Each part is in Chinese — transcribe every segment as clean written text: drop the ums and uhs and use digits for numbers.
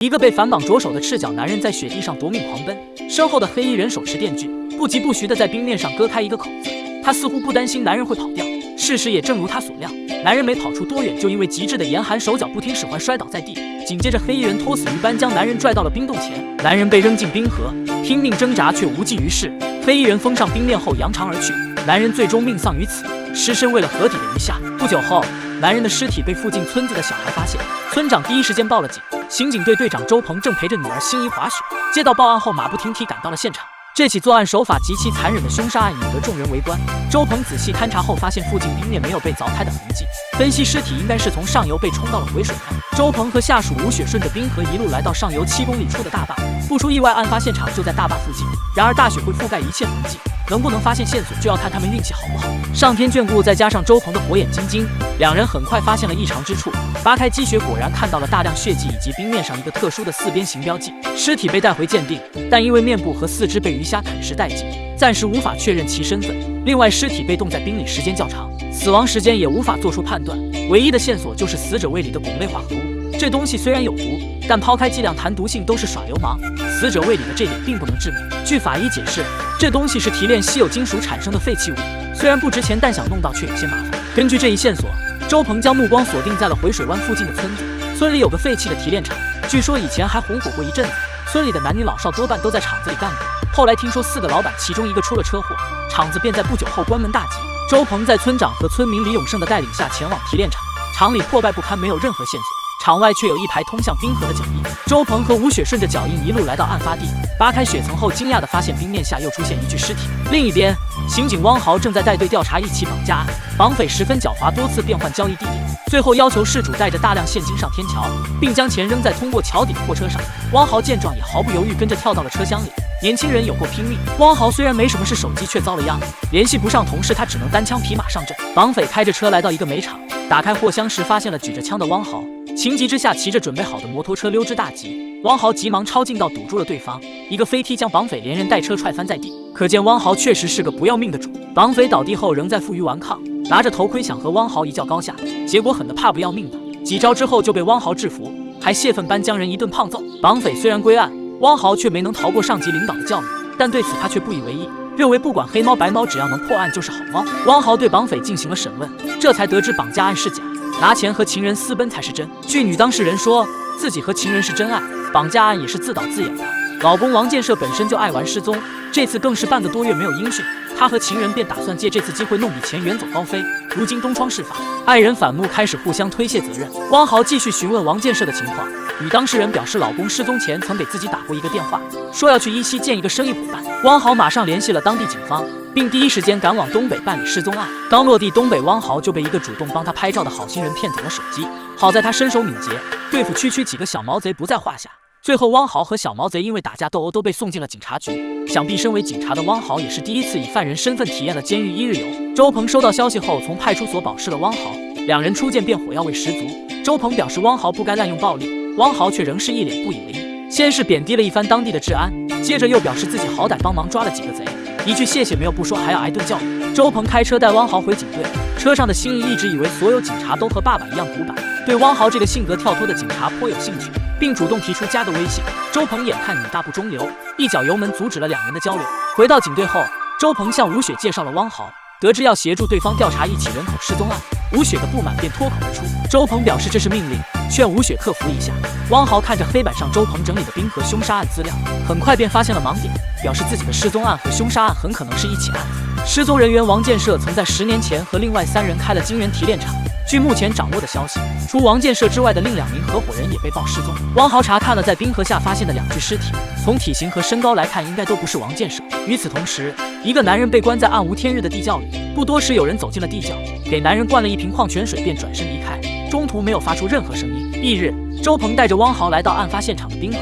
一个被反绑着手的赤脚男人在雪地上夺命狂奔，身后的黑衣人手持电锯，不疾不徐地在冰面上割开一个口子。他似乎不担心男人会跑掉，事实也正如他所料，男人没跑出多远，就因为极致的严寒手脚不听使唤摔倒在地。紧接着，黑衣人拖死鱼般将男人拽到了冰洞前，男人被扔进冰河，拼命挣扎却无济于事。黑衣人封上冰链后扬长而去，男人最终命丧于此，尸身为了河底的鱼虾。不久后，男人的尸体被附近村子的小孩发现，村长第一时间报了警。刑警队队长周鹏正陪着女儿心仪滑雪，接到报案后马不停蹄赶到了现场。这起作案手法极其残忍的凶杀案引得众人围观。周鹏仔细勘察后发现附近冰面没有被凿开的痕迹，分析尸体应该是从上游被冲到了回水湾。周鹏和下属吴雪顺着冰河一路来到上游7公里处的大坝，不出意外，案发现场就在大坝附近。然而大雪会覆盖一切痕迹，能不能发现线索就要看他们运气好不好。上天眷顾，再加上周鹏的火眼金睛，两人很快发现了异常之处。扒开积雪，果然看到了大量血迹以及冰面上一个特殊的4边形标记。尸体被带回鉴定，但因为面部和四肢被鱼虾啃食殆尽，暂时无法确认其身份。另外，尸体被冻在冰里时间较长，死亡时间也无法做出判断。唯一的线索就是死者胃里的汞类化合物。这东西虽然有毒，但抛开剂量谈毒性都是耍流氓。死者胃里的这点并不能致命。据法医解释，这东西是提炼稀有金属产生的废弃物，虽然不值钱，但想弄到却有些麻烦。根据这一线索，周鹏将目光锁定在了回水湾附近的村子。村里有个废弃的提炼厂，据说以前还红火过一阵子。村里的男女老少多半都在厂子里干过。后来听说4个老板其中1个出了车祸，厂子便在不久后关门大吉。周鹏在村长和村民李永胜的带领下前往提炼厂，厂里破败不堪，没有任何线索。场外却有一排通向冰河的脚印。周鹏和吴雪顺着脚印一路来到案发地，扒开雪层后，惊讶地发现冰面下又出现一具尸体。另一边，刑警汪豪正在带队调查一起绑架案，绑匪十分狡猾，多次变换交易地点，最后要求事主带着大量现金上天桥，并将钱扔在通过桥底的货车上。汪豪见状也毫不犹豫跟着跳到了车厢里。年轻人有够拼命，汪豪虽然没什么事，手机却遭了殃，联系不上同事，他只能单枪匹马上阵。绑匪开着车来到一个煤场，打开货箱时发现了举着枪的汪豪，情急之下骑着准备好的摩托车溜之大吉。汪豪急忙抄近道堵住了对方，一个飞踢将绑匪连人带车踹翻在地。可见汪豪确实是个不要命的主。绑匪倒地后仍在负隅顽抗，拿着头盔想和汪豪一较高下，结果狠得怕不要命的，几招之后就被汪豪制服，还泄愤般将人一顿胖揍。绑匪虽然归案，汪豪却没能逃过上级领导的教育，但对此他却不以为意，认为不管黑猫白猫，只要能破案就是好猫。汪豪对绑匪进行了审问，这才得知绑架案是假，拿钱和情人私奔才是真。据女当事人说，自己和情人是真爱，绑架案也是自导自演的。老公王建设本身就爱玩失踪，这次更是半个多月没有音讯，他和情人便打算借这次机会弄笔钱远走高飞。如今东窗事发，爱人反目，开始互相推卸责任。汪豪继续询问王建设的情况，女当事人表示老公失踪前曾给自己打过一个电话，说要去依稀见一个生意伙伴。汪豪马上联系了当地警方，并第一时间赶往东北办理失踪案。刚落地东北，汪豪就被一个主动帮他拍照的好心人骗走了手机。好在他身手敏捷，对付区区几个小毛贼不在话下。最后，汪豪和小毛贼因为打架斗殴都被送进了警察局。想必身为警察的汪豪也是第一次以犯人身份体验了监狱1日游。周鹏收到消息后，从派出所保释了汪豪，两人初见便火药味十足。周鹏表示汪豪不该滥用暴力，汪豪却仍是一脸不以为意，先是贬低了一番当地的治安，接着又表示自己好歹帮忙抓了几个贼，一句谢谢没有不说，还要挨顿教育。周鹏开车带汪豪回警队，车上的心仪一直以为所有警察都和爸爸一样古板，对汪豪这个性格跳脱的警察颇有兴趣，并主动提出加个微信。周鹏眼看女大不中留，一脚油门阻止了两人的交流。回到警队后，周鹏向吴雪介绍了汪豪，得知要协助对方调查一起人口失踪案，吴雪的不满便脱口而出。周鹏表示这是命令，劝吴雪克服一下。汪豪看着黑板上周鹏整理的冰河凶杀案资料，很快便发现了盲点，表示自己的失踪案和凶杀案很可能是一起案子。失踪人员王建设曾在10年前和另外3人开了金源提炼厂。据目前掌握的消息，除王建设之外的另2名合伙人也被曝失踪。汪豪查看了在冰河下发现的2具尸体，从体型和身高来看，应该都不是王建设。与此同时，一个男人被关在暗无天日的地窖里，不多时有人走进了地窖，给男人灌了一瓶矿泉水，便转身离开，中途没有发出任何声音。翌日，周鹏带着汪豪来到案发现场的冰河，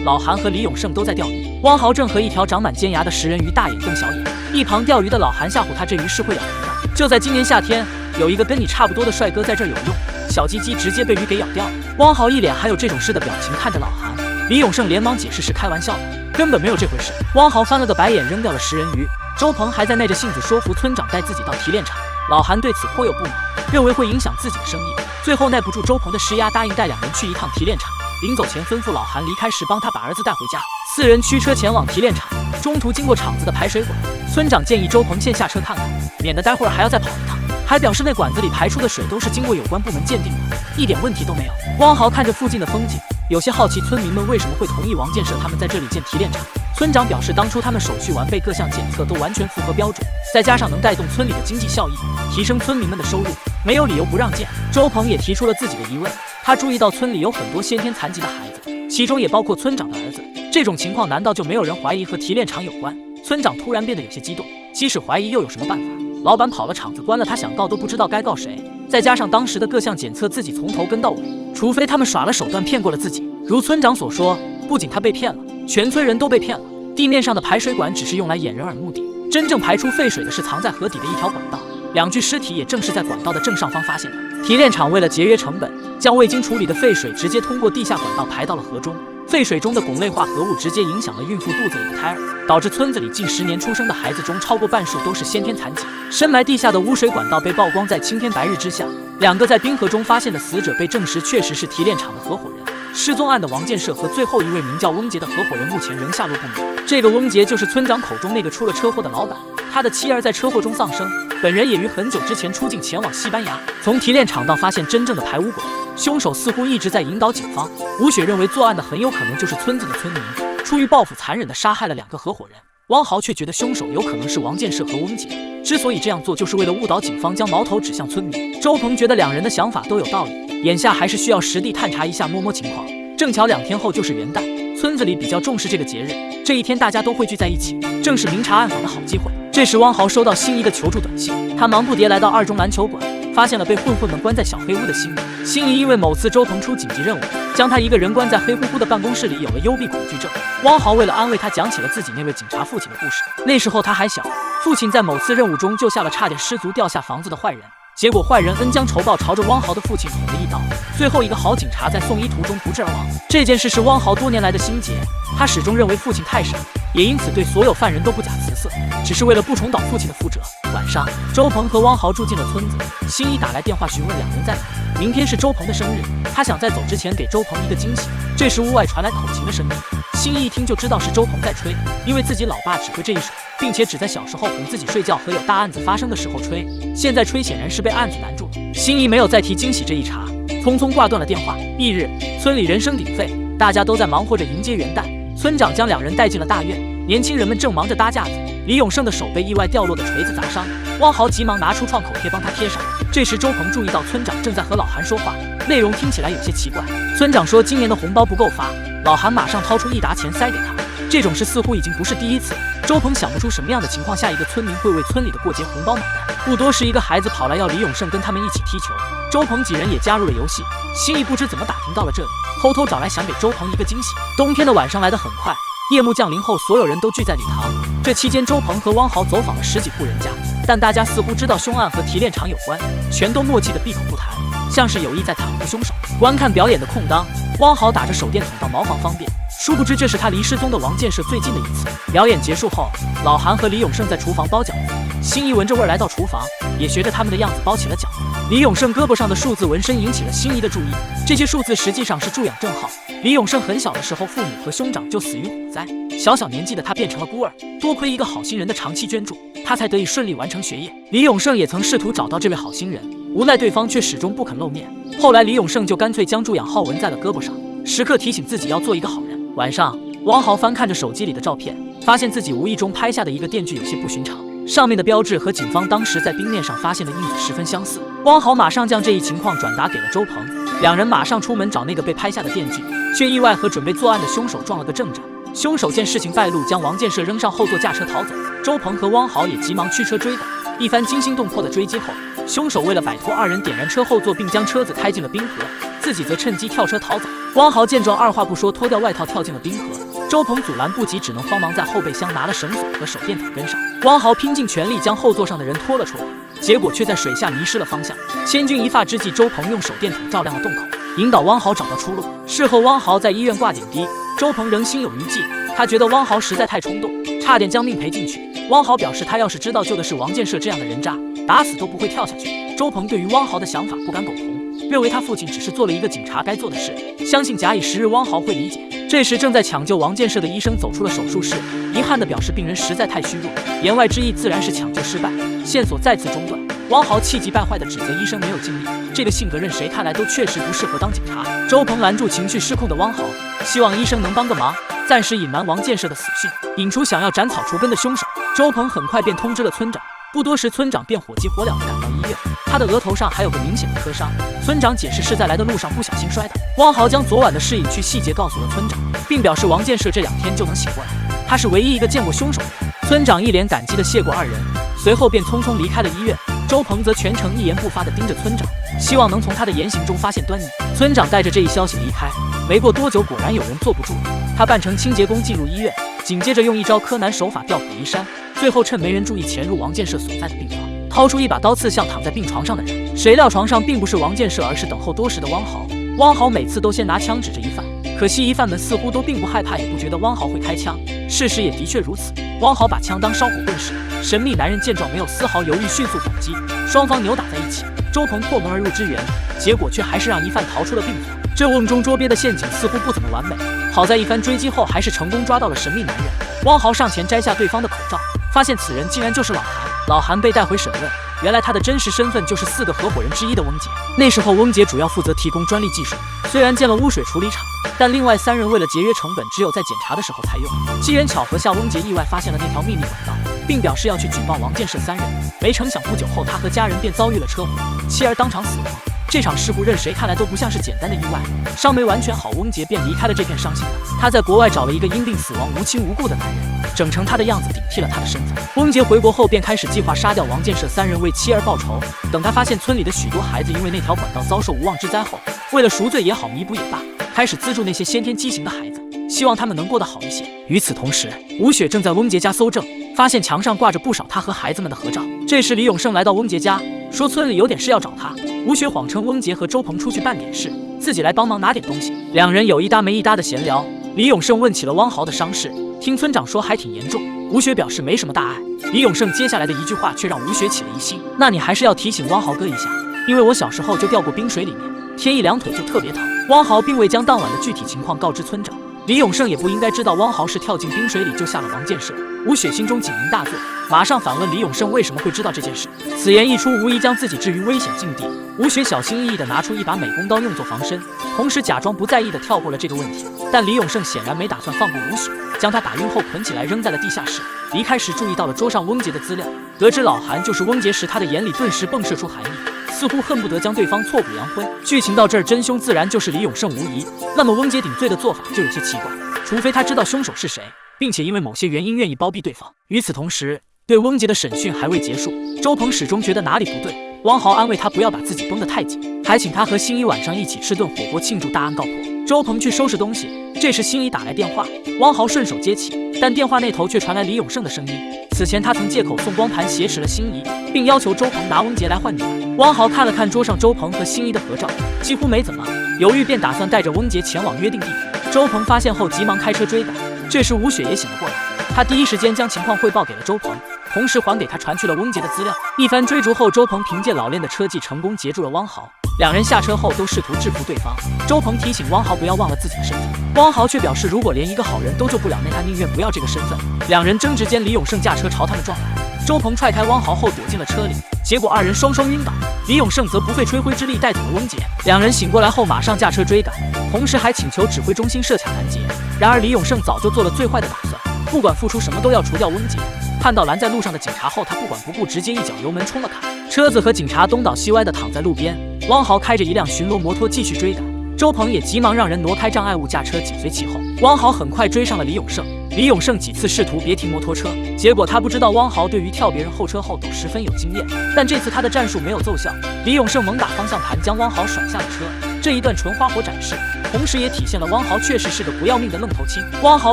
老韩和李永胜都在钓鱼，汪豪正和一条长满尖牙的食人鱼大眼瞪小眼，一旁钓鱼的老韩吓唬他这鱼是会咬人的。就在今年夏天，有一个跟你差不多的帅哥在这儿有用，小鸡鸡直接被鱼给咬掉了。汪豪一脸还有这种事的表情看着老韩，李永胜连忙解释是开玩笑的，根本没有这回事。汪豪翻了个白眼，扔掉了食人鱼。周鹏还在耐着性子说服村长带自己到提炼厂，老韩对此颇有不满，认为会影响自己的生意。最后耐不住周鹏的施压，答应带2人去一趟提炼厂。临走前吩咐老韩离开时帮他把儿子带回家。4人驱车前往提炼厂，中途经过厂子的排水管，村长建议周鹏先下车看看，免得待会儿还要再跑一趟。还表示那管子里排出的水都是经过有关部门鉴定的，一点问题都没有。汪豪看着附近的风景，有些好奇村民们为什么会同意王建设他们在这里建提炼厂。村长表示，当初他们手续完备，各项检测都完全符合标准，再加上能带动村里的经济效益，提升村民们的收入，没有理由不让建。周鹏也提出了自己的疑问，他注意到村里有很多先天残疾的孩子，其中也包括村长的儿子，这种情况难道就没有人怀疑和提炼厂有关？村长突然变得有些激动，即使怀疑又有什么办法？老板跑了厂子关了，他想告都不知道该告谁，再加上当时的各项检测自己从头跟到尾，除非他们耍了手段骗过了自己。如村长所说，不仅他被骗了，全村人都被骗了。地面上的排水管只是用来掩人耳目的，真正排出废水的是藏在河底的一条管道。2具尸体也正是在管道的正上方发现的。提炼厂为了节约成本，将未经处理的废水直接通过地下管道排到了河中。废水中的汞类化合物直接影响了孕妇肚子里的胎儿，导致村子里近10年出生的孩子中超过半数都是先天残疾。深埋地下的污水管道被曝光在青天白日之下，2个在冰河中发现的死者被证实确实是提炼厂的合伙人。失踪案的王建设和最后一位名叫翁杰的合伙人目前仍下落不明。这个翁杰就是村长口中那个出了车祸的老板，他的妻儿在车祸中丧生，本人也于很久之前出境前往西班牙。从提炼厂到发现真正的排污管，凶手似乎一直在引导警方。吴雪认为作案的很有可能就是村子的村民，出于报复残忍地杀害了2个合伙人。汪豪却觉得凶手有可能是王建设和翁杰，之所以这样做就是为了误导警方将矛头指向村民。周鹏觉得2人的想法都有道理，眼下还是需要实地探查一下，摸摸情况。正巧2天后就是元旦，村子里比较重视这个节日，这一天大家都汇聚在一起，正是明察暗访的好机会。这时汪豪收到心仪的求助短信，他忙不迭来到2中篮球馆，发现了被混混们关在小黑屋的心仪。心仪因为某次周鹏出紧急任务，将他一个人关在黑乎乎的办公室里，有了幽闭恐惧症。汪豪为了安慰他，讲起了自己那位警察父亲的故事。那时候他还小，父亲在某次任务中救下了差点失足掉下房子的坏人，结果坏人恩将仇报，朝着汪豪的父亲捅了一刀，最后一个好警察在送医途中不治而亡。这件事是汪豪多年来的心结，他始终认为父亲太傻，也因此对所有犯人都不假辞色，只是为了不重蹈父亲的覆辙。晚上，周鹏和汪豪住进了村子，心怡打来电话询问2人在哪。明天是周鹏的生日，他想在走之前给周鹏一个惊喜。这时屋外传来口琴的声音，心怡一听就知道是周鹏在吹，因为自己老爸只会这一首，并且只在小时候哄自己睡觉和有大案子发生的时候吹，现在吹显然是被案子难住了。心怡没有再提惊喜这一茬，匆匆挂断了电话。翌日，村里人声鼎沸，大家都在忙活着迎接元旦。村长将2人带进了大院，年轻人们正忙着搭架子。李永胜的手被意外掉落的锤子砸伤，汪豪急忙拿出创口贴帮他贴上。这时周鹏注意到村长正在和老韩说话，内容听起来有些奇怪。村长说今年的红包不够发，老韩马上掏出1沓钱塞给他。这种事似乎已经不是第一次。周鹏想不出什么样的情况下一个村民会为村里的过节红包买单，不多时一个孩子跑来要李永胜跟他们一起踢球，周鹏几人也加入了游戏。心怡不知怎么打听到了这里，偷偷找来想给周鹏一个惊喜。冬天的晚上来得很快，夜幕降临后，所有人都聚在礼堂。这期间，周鹏和汪豪走访了10几户人家，但大家似乎知道凶案和提炼厂有关，全都默契的闭口不谈，像是有意在袒护凶手。观看表演的空当，汪豪打着手电筒到茅房方便，殊不知这是他离失踪的王建设最近的一次。表演结束后，老韩和李永胜在厨房包饺子，心怡闻着味儿来到厨房，也学着他们的样子包起了饺子。李永胜胳膊上的数字纹身引起了心怡的注意，这些数字实际上是助养证号。李永胜很小的时候，父母和兄长就死于火灾，小小年纪的他变成了孤儿，多亏一个好心人的长期捐助，他才得以顺利完成学业。李永胜也曾试图找到这位好心人，无奈对方却始终不肯露面。后来李永胜就干脆将助养号纹在了胳膊上，时刻提醒自己要做一个好人。晚上，汪豪翻看着手机里的照片，发现自己无意中拍下的一个电锯有些不寻常，上面的标志和警方当时在冰面上发现的印子十分相似。汪豪马上将这一情况转达给了周鹏，2人马上出门找那个被拍下的电锯，却意外和准备作案的凶手撞了个正着。凶手见事情败露，将王建设扔上后座驾车逃走。周鹏和汪豪也急忙驱车追赶。一番惊心动魄的追击后，凶手为了摆脱2人，点燃车后座并将车子开进了冰河，自己则趁机跳车逃走。汪豪见状，二话不说脱掉外套跳进了冰河。周鹏阻拦不及，只能慌忙在后备箱拿了绳索和手电筒跟上。汪豪拼尽全力将后座上的人拖了出来，结果却在水下迷失了方向。千钧一发之际，周鹏用手电筒照亮了洞口，引导汪豪找到出路。事后汪豪在医院挂点滴，周鹏仍心有余悸，他觉得汪豪实在太冲动，差点将命赔进去。汪豪表示，他要是知道救的是王建设这样的人渣，打死都不会跳下去。周鹏对于汪豪的想法不敢苟同，认为他父亲只是做了一个警察该做的事，相信假以时日汪豪会理解。这时正在抢救王建设的医生走出了手术室，遗憾地表示病人实在太虚弱，言外之意自然是抢救失败，线索再次中断。汪豪气急败坏地指责医生没有尽力，这个性格任谁看来都确实不适合当警察。周鹏拦住情绪失控的汪豪，希望医生能帮个忙，暂时隐瞒王建设的死讯，引出想要斩草除根的凶手。周鹏很快便通知了村长，不多时村长便火急火燎地赶到医院，他的额头上还有个明显的磕伤。村长解释是在来的路上不小心摔倒。汪豪将昨晚的事隐去细节告诉了村长，并表示王建设这2天就能醒过来，他是唯一一个见过凶手的人。村长一脸感激地谢过2人，随后便匆匆离开了医院。周鹏则全程一言不发地盯着村长，希望能从他的言行中发现端倪。村长带着这一消息离开，没过多久，果然有人坐不住了。他扮成清洁工进入医院，紧接着用一招柯南手法调虎离山，最后趁没人注意潜入王建设所在的病房，掏出一把刀刺向躺在病床上的人。谁料床上并不是王建设，而是等候多时的汪豪。汪豪每次都先拿枪指着疑犯，可惜疑犯们似乎都并不害怕，也不觉得汪豪会开枪。事实也的确如此，汪豪把枪当烧火棍使。神秘男人见状没有丝毫犹豫，迅速反击，双方扭打在一起。周鹏破门而入支援，结果却还是让疑犯逃出了病房。这瓮中捉鳖的陷阱似乎不怎么完美，好在一番追击后还是成功抓到了神秘男人。汪豪上前摘下对方的口罩，发现此人竟然就是老韩。老韩被带回审问，原来他的真实身份就是4个合伙人之一的翁杰。那时候翁杰主要负责提供专利技术，虽然建了污水处理厂，但另外3人为了节约成本，只有在检查的时候才用。机缘巧合下，翁杰意外发现了那条秘密管道，并表示要去举报王建设3人。没成想不久后，他和家人便遭遇了车祸，妻儿当场死亡。这场事故任谁看来都不像是简单的意外，伤没完全好，翁杰便离开了这片伤心的。他在国外找了一个因病死亡无亲无故的男人，整成他的样子顶替了他的身份。翁杰回国后便开始计划杀掉王建设3人，为妻儿报仇。等他发现村里的许多孩子因为那条管道遭受无妄之灾后，为了赎罪也好，弥补也罢，开始资助那些先天畸形的孩子，希望他们能过得好一些。与此同时，吴雪正在翁杰家搜证，发现墙上挂着不少他和孩子们的合照。这时李永胜来到翁杰家，说村里有点事要找他。吴雪谎称翁杰和周鹏出去办点事，自己来帮忙拿点东西。2人有一搭没一搭的闲聊。李永胜问起了汪豪的伤势，听村长说还挺严重。吴雪表示没什么大碍。李永胜接下来的一句话却让吴雪起了疑心，那你还是要提醒汪豪哥一下，因为我小时候就掉过冰水里面，天一凉腿就特别疼。汪豪并未将当晚的具体情况告知村长，李永胜也不应该知道汪豪是跳进冰水里救下了王建设。吴雪心中警铃大作，马上反问李永胜为什么会知道这件事。此言一出，无疑将自己置于危险境地。吴雪小心翼翼地拿出一把美工刀用作防身，同时假装不在意地跳过了这个问题。但李永胜显然没打算放过吴雪，将她打晕后捆起来扔在了地下室。离开时注意到了桌上翁杰的资料，得知老韩就是翁杰时，他的眼里顿时迸射出寒意，似乎恨不得将对方挫骨扬灰。剧情到这儿，真凶自然就是李永胜无疑。那么翁杰顶罪的做法就有些奇怪，除非他知道凶手是谁，并且因为某些原因愿意包庇对方。与此同时，对翁杰的审讯还未结束，周鹏始终觉得哪里不对。汪豪安慰他不要把自己绷得太紧，还请他和心怡晚上一起吃顿火锅庆祝大案告破。周鹏去收拾东西，这时心怡打来电话，汪豪顺手接起，但电话那头却传来李永胜的声音。此前他曾借口送光盘挟持了心怡，并要求周鹏拿翁杰来换女儿。汪豪看了看桌上周鹏和心怡的合照，几乎没怎么犹豫，便打算带着翁杰前往约定地点。周鹏发现后急忙开车追赶，这时吴雪也醒了过来，他第一时间将情况汇报给了周鹏，同时还给他传去了翁杰的资料。一番追逐后，周鹏凭借老练的车技成功截住了汪豪。2人下车后都试图制服对方，周鹏提醒汪豪不要忘了自己的身份，汪豪却表示如果连一个好人都救不了，那他宁愿不要这个身份。2人争执间，李永胜驾车朝他们撞来，周鹏踹开汪豪后躲进了车里，结果2人双双晕倒，李永胜则不费吹灰之力带走了翁杰。2人醒过来后马上驾车追赶，同时还请求指挥中心设卡拦截。然而李永胜早就做了最坏的打算，不管付出什么都要除掉翁杰。看到拦在路上的警察后，他不管不顾，直接一脚油门冲了卡，车子和警察东倒西歪的躺在路边。汪豪开着一辆巡逻摩托继续追赶，周鹏也急忙让人挪开障碍物，驾车紧随其后。汪豪很快追上了李永胜，李永胜几次试图别停摩托车，结果他不知道汪豪对于跳别人后车后斗十分有经验，但这次他的战术没有奏效，李永胜猛打方向盘将汪豪甩下了车。这一段纯花火展示，同时也体现了汪豪确实是个不要命的愣头青。汪豪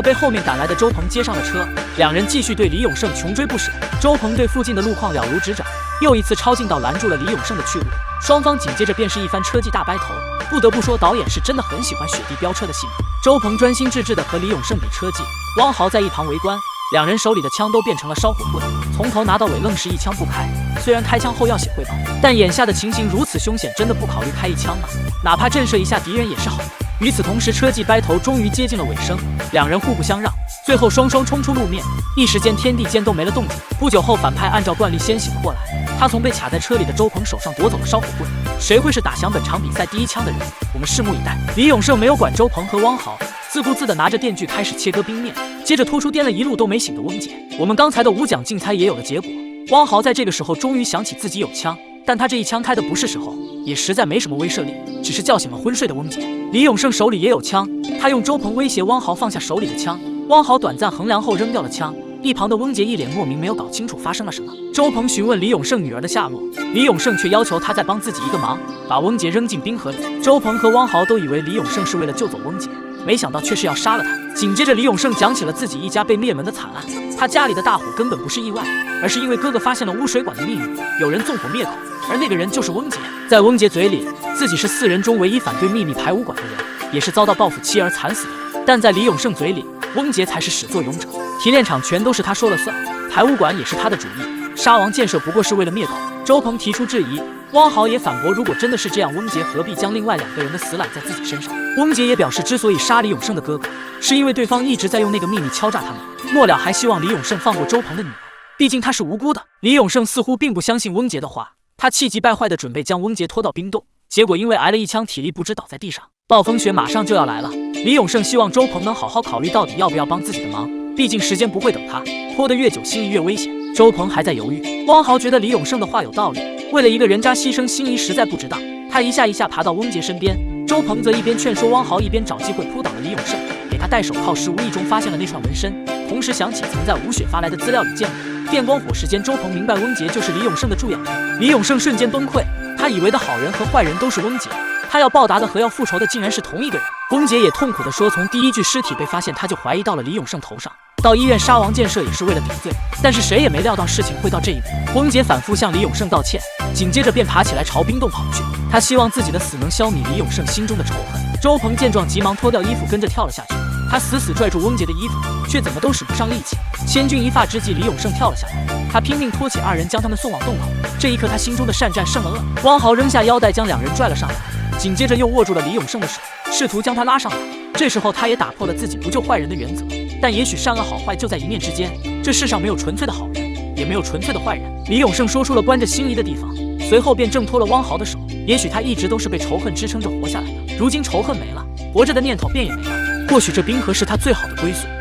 被后面赶来的周鹏接上了车，2人继续对李永胜穷追不舍。周鹏对附近的路况了如指掌，又一次超近道拦住了李永胜的去路，双方紧接着便是一番车技大掰头。不得不说，导演是真的很喜欢雪地飙车的戏码。周鹏专心致志地和李永胜比车技，汪豪在一旁围观。两人手里的枪都变成了烧火棍，从头拿到尾愣是一枪不开。虽然开枪后要写汇报，但眼下的情形如此凶险，真的不考虑开一枪吗？哪怕震慑一下敌人也是好的。与此同时，车技掰头终于接近了尾声，两人互不相让，最后双双冲出路面，一时间天地间都没了动静。不久后，反派按照惯例先醒过来，他从被卡在车里的周鹏手上夺走了烧火棍。谁会是打响本场比赛第一枪的人？我们拭目以待。李永胜没有管周鹏和汪豪，自顾自地拿着电锯开始切割冰面，接着拖出颠了一路都没醒的翁杰。我们刚才的5奖竞猜也有了结果，汪豪在这个时候终于想起自己有枪，但他这一枪开的不是时候，也实在没什么威慑力，只是叫醒了昏睡的翁杰。李永胜手里也有枪，他用周鹏威胁汪豪放下手里的枪，汪豪短暂衡量后扔掉了枪。一旁的翁杰一脸莫名，没有搞清楚发生了什么。周鹏询问李永胜女儿的下落，李永胜却要求他再帮自己一个忙，把翁杰扔进冰河里。周鹏和汪豪都以为李永胜是为了救走翁杰，没想到却是要杀了他。紧接着，李永胜讲起了自己一家被灭门的惨案。他家里的大火根本不是意外，而是因为哥哥发现了污水管的秘密，有人纵火灭口，而那个人就是翁杰。在翁杰嘴里，自己是4人中唯一反对秘密排污管的人，也是遭到报复妻儿惨死的人。但在李永胜嘴里，翁杰才是始作俑者，提炼厂全都是他说了算，排污管也是他的主意，沙王建设不过是为了灭口。周鹏提出质疑，汪豪也反驳，如果真的是这样，翁杰何必将另外2个人的死揽在自己身上？翁杰也表示，之所以杀李永胜的哥哥，是因为对方一直在用那个秘密敲诈他们，末了还希望李永胜放过周鹏的女儿，毕竟他是无辜的。李永胜似乎并不相信翁杰的话，他气急败坏地准备将翁杰拖到冰洞，结果因为挨了一枪，体力不支倒在地上。暴风雪马上就要来了，李永胜希望周鹏能好好考虑到底要不要帮自己的忙，毕竟时间不会等他，拖得越久心意越危险。周鹏还在犹豫，汪豪觉得李永胜的话有道理，为了一个人渣牺牲心仪实在不值当，他一下一下爬到翁杰身边，周鹏则一边劝说汪豪，一边找机会扑倒了李永胜，给他戴手铐时无意中发现了那串纹身，同时想起曾在吴雪发来的资料里见过。电光火石间，周鹏明白翁杰就是李永胜的助养人，李永胜瞬间崩溃，他以为的好人和坏人都是翁杰，他要报答的和要复仇的竟然是同一个人。翁杰也痛苦地说，从第一具尸体被发现，他就怀疑到了李永胜头上。到医院杀王建设也是为了顶罪，但是谁也没料到事情会到这一步。翁杰反复向李永胜道歉，紧接着便爬起来朝冰洞跑去。他希望自己的死能消弭李永胜心中的仇恨。周鹏见状，急忙脱掉衣服跟着跳了下去。他死死拽住翁杰的衣服，却怎么都使不上力气。千钧一发之际，李永胜跳了下来，他拼命拖起2人，将他们送往洞口。这一刻，他心中的善战胜了恶。汪豪扔下腰带，将2人拽了上来，紧接着又握住了李永胜的手，试图将他拉上来。这时候，他也打破了自己不救坏人的原则。但也许善恶好坏就在一念之间，这世上没有纯粹的好人，也没有纯粹的坏人。李永胜说出了关着心仪的地方，随后便挣脱了汪豪的手。也许他一直都是被仇恨支撑着活下来的，如今仇恨没了，活着的念头便也没了。或许这冰河是他最好的归宿。